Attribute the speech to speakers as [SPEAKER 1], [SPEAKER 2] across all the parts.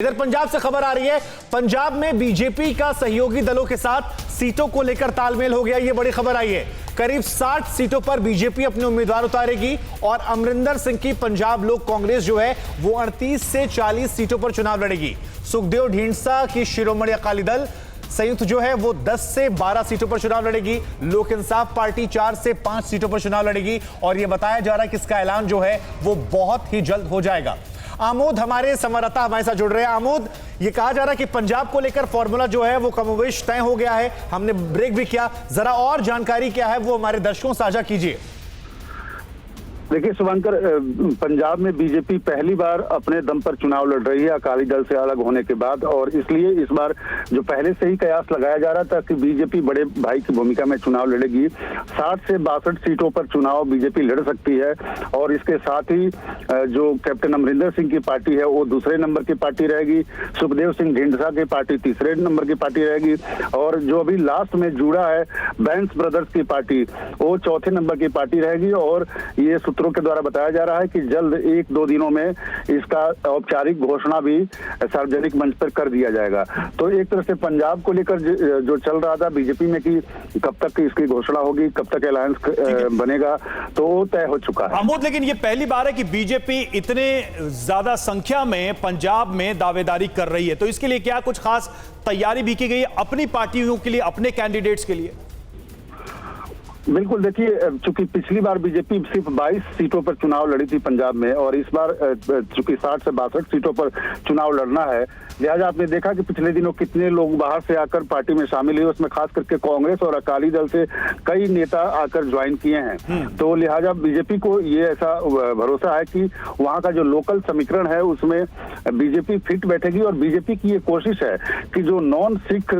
[SPEAKER 1] इधर पंजाब से खबर आ रही है, पंजाब में बीजेपी का सहयोगी दलों के साथ सीटों को लेकर तालमेल हो गया। यह बड़ी खबर आई है। करीब 60 सीटों पर बीजेपी अपने उम्मीदवार उतारेगी और अमरिंदर सिंह की पंजाब लोक कांग्रेस जो है वो 38 से 40 सीटों पर चुनाव लड़ेगी। सुखदेव ढींडसा की शिरोमणि अकाली दल संयुक्त जो है वो 10 से 12 सीटों पर चुनाव लड़ेगी। लोक इंसाफ पार्टी 4 से 5 सीटों पर चुनाव लड़ेगी और यह बताया जा रहा है कि इसका ऐलान जो है वो बहुत ही जल्द हो जाएगा। आमोद हमारे संवाददाता हमारे साथ जुड़ रहे हैं। आमोद, ये कहा जा रहा है कि पंजाब को लेकर फॉर्मूला जो है वो कमोवेश तय हो गया है। हमने ब्रेक भी किया, जरा और जानकारी क्या है वो हमारे दर्शकों साझा कीजिए।
[SPEAKER 2] देखिए शुभंकर, पंजाब में बीजेपी पहली बार अपने दम पर चुनाव लड़ रही है अकाली दल से अलग होने के बाद, और इसलिए इस बार जो पहले से ही कयास लगाया जा रहा था कि बीजेपी बड़े भाई की भूमिका में चुनाव लड़ेगी। 60 से 62 सीटों पर चुनाव बीजेपी लड़ सकती है और इसके साथ ही जो कैप्टन अमरिंदर सिंह की पार्टी है वो दूसरे नंबर की पार्टी रहेगी, सुखदेव सिंह ढींडसा की पार्टी तीसरे नंबर की पार्टी रहेगी और जो अभी लास्ट में जुड़ा है बैंस ब्रदर्स की पार्टी वो चौथे नंबर की पार्टी रहेगी। और ये सूत्रों के द्वारा बताया जा रहा है कि जल्द 1-2 दिनों में इसका औपचारिक घोषणा भी सार्वजनिक मंच पर कर दिया जाएगा। तो एक तरह से पंजाब को लेकर जो चल रहा था बीजेपी में कि कब तक इसकी घोषणा होगी, कब तक अलायंस बनेगा, तो वो तय हो चुका है।
[SPEAKER 1] आमोद, लेकिन ये पहली बार है कि बीजेपी इतने ज्यादा संख्या में पंजाब में दावेदारी कर रही है, तो इसके लिए क्या कुछ खास तैयारी भी की गई है अपनी पार्टियों के लिए, अपने कैंडिडेट्स के लिए?
[SPEAKER 2] बिल्कुल, देखिए चूंकि पिछली बार बीजेपी सिर्फ 22 सीटों पर चुनाव लड़ी थी पंजाब में और इस बार चूंकि 60 से 62 सीटों पर चुनाव लड़ना है, लिहाजा आपने देखा कि पिछले दिनों कितने लोग बाहर से आकर पार्टी में शामिल हुए, उसमें खास करके कांग्रेस और अकाली दल से कई नेता आकर ज्वाइन किए हैं। तो लिहाजा बीजेपी को ये ऐसा भरोसा है कि वहां का जो लोकल समीकरण है उसमें बीजेपी फिट बैठेगी और बीजेपी की ये कोशिश है कि जो नॉन सिख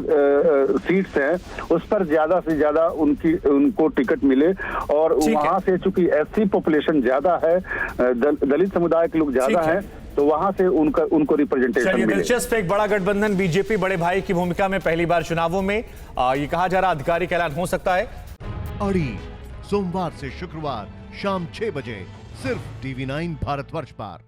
[SPEAKER 2] सीट्स हैं उस पर ज्यादा से ज्यादा उनको टिकट मिले और वहां से चूंकि एससी पॉपुलेशन ज्यादा है, दलित समुदाय के लोग ज्यादा हैं, तो वहां से उनको रिप्रेजेंटेशन मिले।
[SPEAKER 1] दिलचस्प, एक बड़ा गठबंधन बीजेपी बड़े भाई की भूमिका में पहली बार चुनावों में ये कहा जा रहा आधिकारिक ऐलान हो सकता है।
[SPEAKER 3] अड़ी सोमवार से शुक्रवार शाम 6 बजे सिर्फ TV9 भारतवर्ष पर।